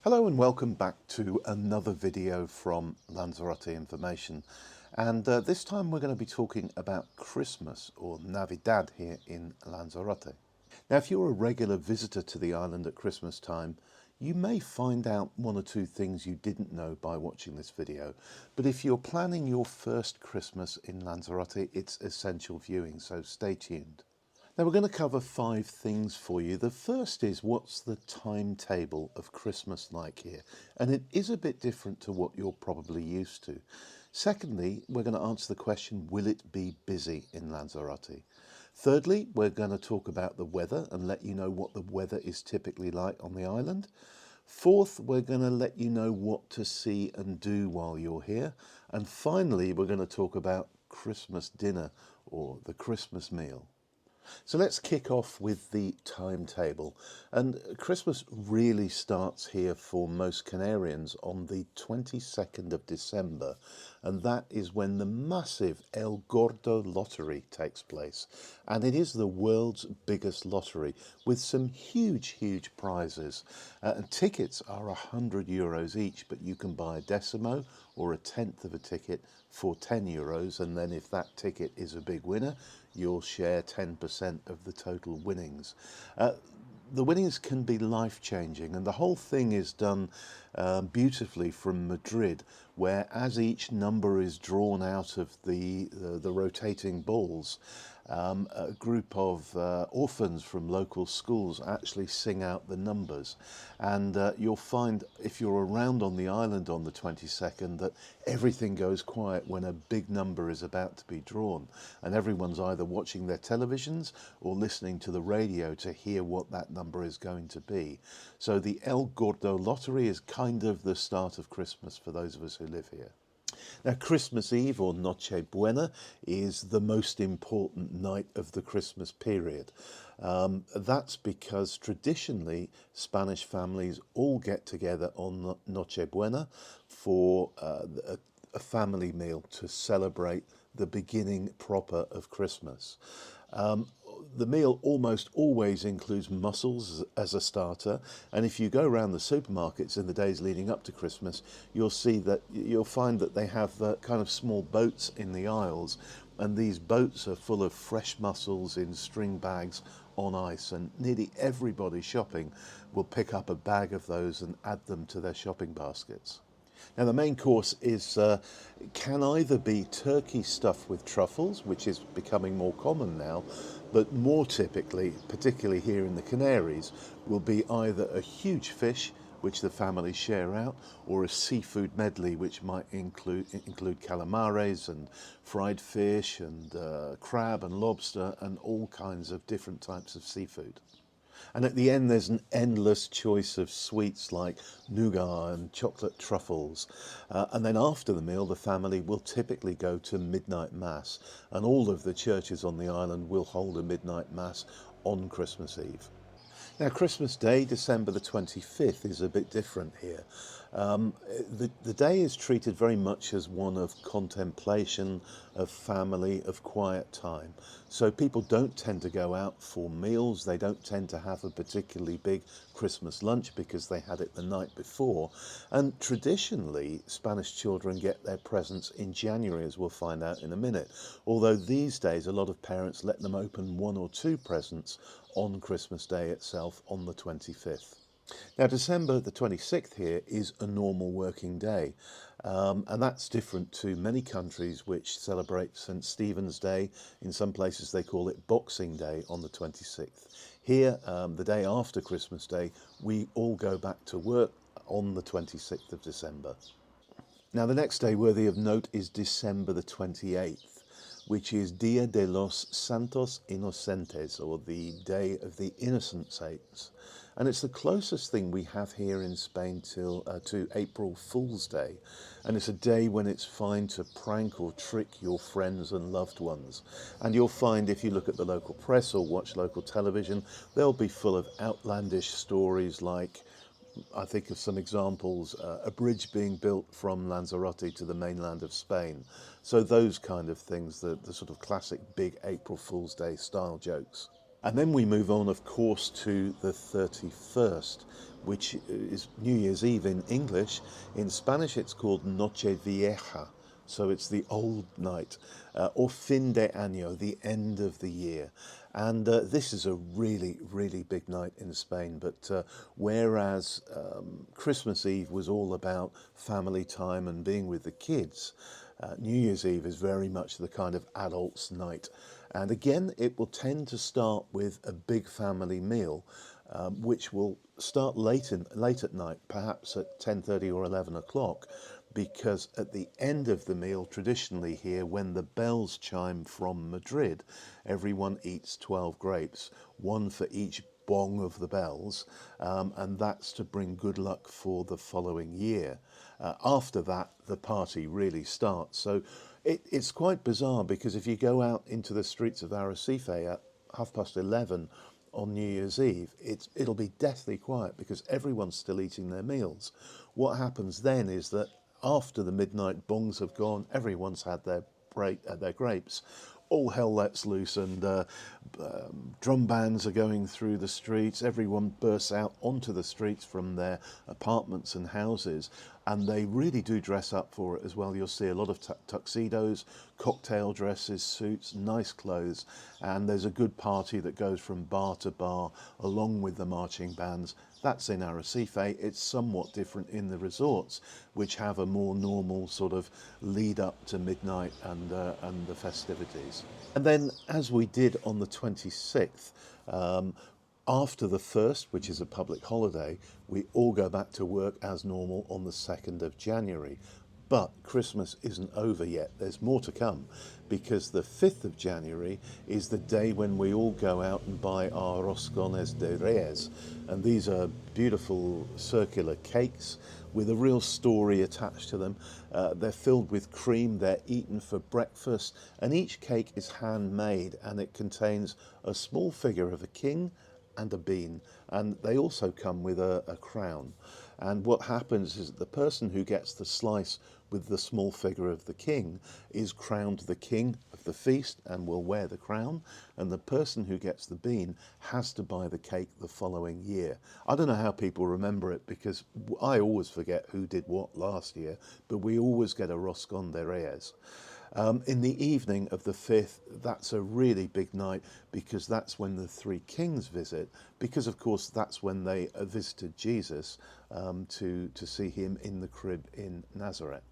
Hello and welcome back to another video from Lanzarote Information, and this time we're going to be talking about Christmas or Navidad here in Lanzarote. Now if you're a regular visitor to the island at Christmas time, you may find out one or two things you didn't know by watching this video, but if you're planning your first Christmas in Lanzarote, it's essential viewing, so stay tuned. Now we're going to cover 5 things for you. The first is, what's the timetable of Christmas like here? And it is a bit different to what you're probably used to. Secondly, we're going to answer the question, will it be busy in Lanzarote? Thirdly, we're going to talk about the weather and let you know what the weather is typically like on the island. Fourth, we're going to let you know what to see and do while you're here. And finally, we're going to talk about Christmas dinner or the Christmas meal. So let's kick off with the timetable. And Christmas really starts here for most Canarians on the 22nd of December. And that is when the massive El Gordo Lottery takes place. And it is the world's biggest lottery with some huge prizes. And tickets are €100 each, but you can buy a decimo or a tenth of a ticket for €10. And then if that ticket is a big winner, you'll share 10% of the total winnings. The winnings can be life-changing, and the whole thing is done beautifully from Madrid, where as each number is drawn out of the rotating balls, a group of orphans from local schools actually sing out the numbers. And you'll find, if you're around on the island on the 22nd, that everything goes quiet when a big number is about to be drawn, and everyone's either watching their televisions or listening to the radio to hear what that number is going to be. So the El Gordo Lottery is kind of the start of Christmas for those of us who live here. Now, Christmas Eve, or Noche Buena, is the most important night of the Christmas period. That's because traditionally Spanish families all get together on Noche Buena for a family meal to celebrate the beginning proper of Christmas. The meal almost always includes mussels as a starter, and if you go around the supermarkets in the days leading up to Christmas, you'll find that they have kind of small boats in the aisles, and these boats are full of fresh mussels in string bags on ice, and nearly everybody shopping will pick up a bag of those and add them to their shopping baskets. Now the main course can either be turkey stuffed with truffles, which is becoming more common now, but more typically, particularly here in the Canaries, will be either a huge fish, which the families share out, or a seafood medley, which might include calamares and fried fish and crab and lobster and all kinds of different types of seafood. And at the end, there's an endless choice of sweets like nougat and chocolate truffles. And then after the meal, the family will typically go to midnight mass. And all of the churches on the island will hold a midnight mass on Christmas Eve. Now, Christmas Day, December the 25th, is a bit different here. The day is treated very much as one of contemplation, of family, of quiet time. So people don't tend to go out for meals. They don't tend to have a particularly big Christmas lunch because they had it the night before. And traditionally, Spanish children get their presents in January, as we'll find out in a minute. Although these days, a lot of parents let them open 1 or 2 presents on Christmas Day itself on the 25th. Now, December the 26th here is a normal working day, and that's different to many countries which celebrate St. Stephen's Day. In some places they call it Boxing Day on the 26th. Here, the day after Christmas Day, we all go back to work on the 26th of December. Now, the next day worthy of note is December the 28th, which is Dia de los Santos Inocentes, or the Day of the Innocent Saints. And it's the closest thing we have here in Spain to April Fool's Day. And it's a day when it's fine to prank or trick your friends and loved ones. And you'll find, if you look at the local press or watch local television, they'll be full of outlandish stories like, I think of some examples, a bridge being built from Lanzarote to the mainland of Spain. So those kind of things, the sort of classic big April Fool's Day style jokes. And then we move on, of course, to the 31st, which is New Year's Eve in English. In Spanish, it's called Noche Vieja. So it's the old night, or fin de año, the end of the year. And this is a really, really big night in Spain. But whereas Christmas Eve was all about family time and being with the kids, New Year's Eve is very much the kind of adults' night. And again, it will tend to start with a big family meal, which will start late at night, perhaps at 10:30 or 11 o'clock, because at the end of the meal, traditionally here, when the bells chime from Madrid, everyone eats 12 grapes, one for each bong of the bells, and that's to bring good luck for the following year. After that, the party really starts. So it's quite bizarre, because if you go out into the streets of Arrecife at 11:30 on New Year's Eve, it'll be deathly quiet because everyone's still eating their meals. What happens then is that after the midnight bongs have gone, everyone's had their grapes. All hell lets loose, and drum bands are going through the streets. Everyone bursts out onto the streets from their apartments and houses, and they really do dress up for it as well. You'll see a lot of tuxedos, cocktail dresses, suits, nice clothes, and there's a good party that goes from bar to bar along with the marching bands. That's in Arrecife. It's somewhat different in the resorts, which have a more normal sort of lead up to midnight and the festivities. And then, as we did on the 26th, after the 1st, which is a public holiday, we all go back to work as normal on the 2nd of January. But Christmas isn't over yet. There's more to come, because the 5th of January is the day when we all go out and buy our roscones de Reyes. And these are beautiful circular cakes with a real story attached to them. They're filled with cream, they're eaten for breakfast, and each cake is handmade, and it contains a small figure of a king and a bean, and they also come with a crown. And what happens is that the person who gets the slice with the small figure of the king is crowned the king of the feast and will wear the crown, and the person who gets the bean has to buy the cake the following year. I don't know how people remember it, because I always forget who did what last year, but we always get a roscon de Reyes. In the evening of the 5th, that's a really big night, because that's when the three kings visit, because of course that's when they visited Jesus to see him in the crib in Nazareth.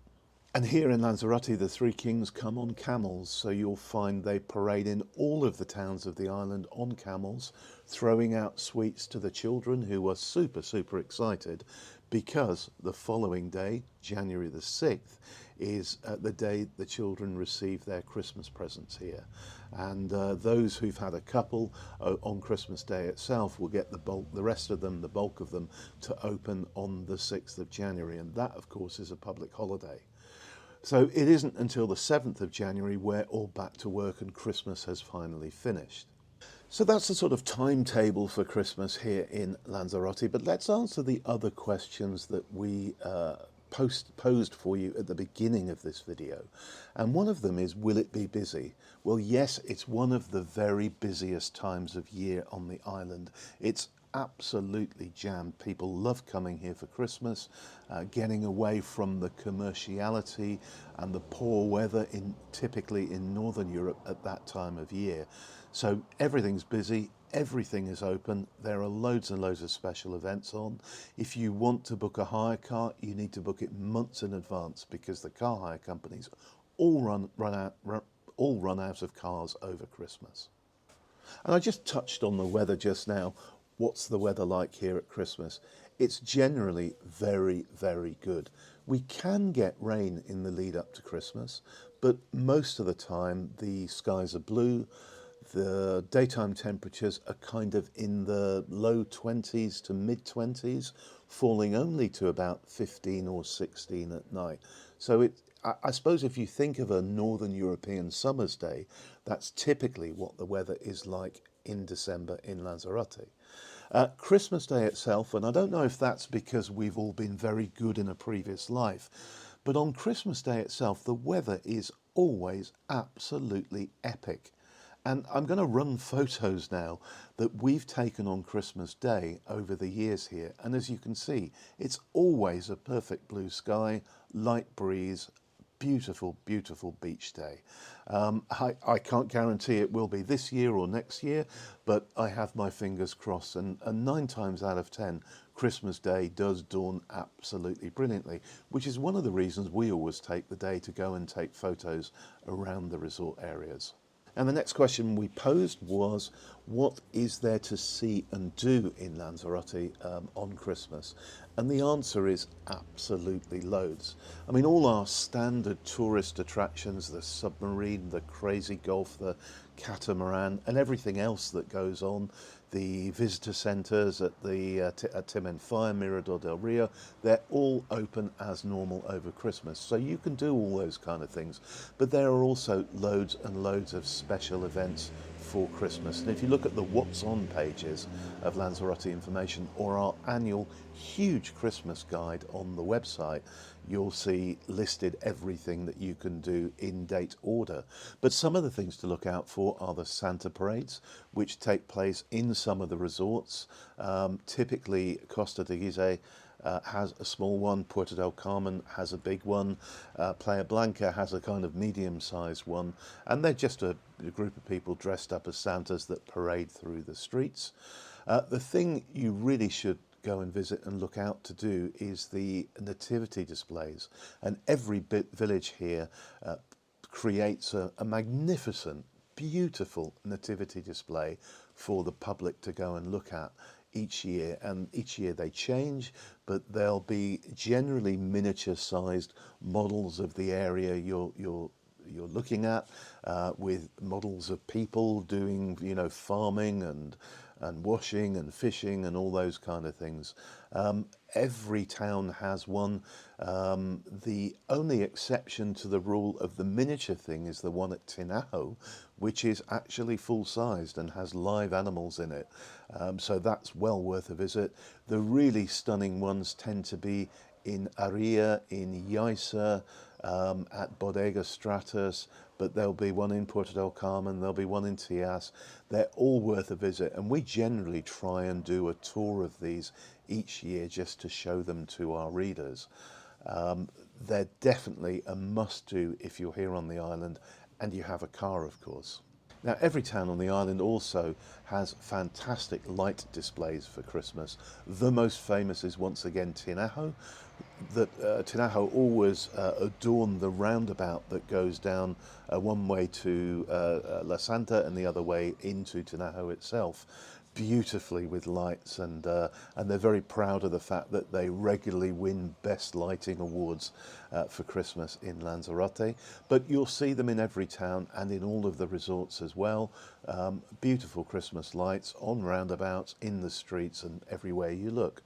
And here in Lanzarote, the three kings come on camels, so you'll find they parade in all of the towns of the island on camels, throwing out sweets to the children, who are super, super excited, because the following day, January the 6th, is the day the children receive their Christmas presents here. And those who've had a couple on Christmas Day itself will get the rest of them, the bulk of them, to open on the 6th of January. And that, of course, is a public holiday. So it isn't until the 7th of January we're all back to work and Christmas has finally finished. So that's the sort of timetable for Christmas here in Lanzarote. But let's answer the other questions that we posed for you at the beginning of this video. And one of them is, will it be busy? Well, yes, it's one of the very busiest times of year on the island. It's absolutely jammed. People love coming here for Christmas, getting away from the commerciality and the poor weather typically in Northern Europe at that time of year. So everything's busy, everything is open, there are loads and loads of special events on. If you want to book a hire car, you need to book it months in advance, because the car hire companies all run out of cars over Christmas. And I just touched on the weather just now. What's the weather like here at Christmas? It's generally very, very good. We can get rain in the lead up to Christmas, but most of the time the skies are blue. The daytime temperatures are kind of in the low 20s to mid 20s, falling only to about 15 or 16 at night. So I suppose if you think of a Northern European summer's day, that's typically what the weather is like in December in Lanzarote. Christmas Day itself, and I don't know if that's because we've all been very good in a previous life, but on Christmas Day itself, the weather is always absolutely epic. And I'm going to run photos now that we've taken on Christmas Day over the years here. And as you can see, it's always a perfect blue sky, light breeze, beautiful, beautiful beach day. I can't guarantee it will be this year or next year, but I have my fingers crossed. And 9 times out of 10, Christmas Day does dawn absolutely brilliantly, which is one of the reasons we always take the day to go and take photos around the resort areas. And the next question we posed was, what is there to see and do in Lanzarote on Christmas? And the answer is absolutely loads. I mean, all our standard tourist attractions, the submarine, the crazy golf, the catamaran, and everything else that goes on, the visitor centres at the at Timenfaya, Mirador del Rio, they're all open as normal over Christmas. So you can do all those kind of things. But there are also loads and loads of special events for Christmas. And if you look at the What's On pages of Lanzarote Information or our annual huge Christmas guide on the website, you'll see listed everything that you can do in date order. But some of the things to look out for are the Santa parades, which take place in some of the resorts. Typically, Costa de Gizeh has a small one, Puerto del Carmen has a big one, Playa Blanca has a kind of medium-sized one, and they're just a group of people dressed up as Santas that parade through the streets. The thing you really should go and visit and look out to do is the nativity displays, and every village here creates a magnificent, beautiful nativity display for the public to go and look at each year, and each year they change, but they'll be generally miniature sized models of the area you're looking at, with models of people doing, you know, farming and washing and fishing and all those kind of things. Every town has one. The only exception to the rule of the miniature thing is the one at Tinajo, which is actually full-sized and has live animals in it. So that's well worth a visit. The really stunning ones tend to be in Aria, in Yaisa, at Bodega Stratus, but there'll be one in Puerto del Carmen, there'll be one in Tias. They're all worth a visit, and we generally try and do a tour of these each year just to show them to our readers. They're definitely a must-do if you're here on the island and you have a car, of course. Now, every town on the island also has fantastic light displays for Christmas. The most famous is once again Tinajo. Tinajo always adorn the roundabout that goes down one way to La Santa and the other way into Tinajo itself, beautifully with lights, and they're very proud of the fact that they regularly win best lighting awards for Christmas in Lanzarote. But you'll see them in every town and in all of the resorts as well. Beautiful Christmas lights on roundabouts, in the streets, and everywhere you look.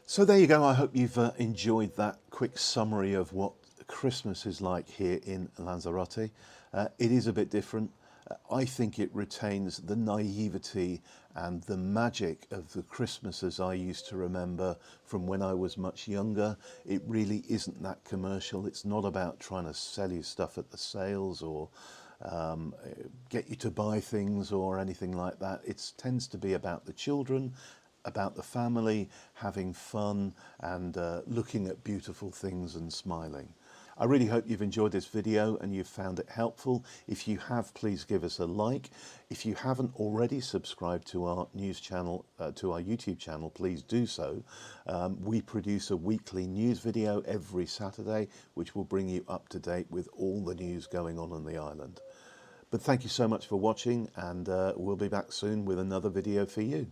So there you go. I hope you've enjoyed that quick summary of what Christmas is like here in Lanzarote. It is a bit different. I think it retains the naivety and the magic of the Christmases I used to remember from when I was much younger. It really isn't that commercial. It's not about trying to sell you stuff at the sales or get you to buy things or anything like that. It tends to be about the children, about the family, having fun and looking at beautiful things and smiling. I really hope you've enjoyed this video and you've found it helpful. If you have, please give us a like. If you haven't already subscribed to our news channel, to our YouTube channel, please do so. We produce a weekly news video every Saturday, which will bring you up to date with all the news going on the island. But thank you so much for watching, and we'll be back soon with another video for you.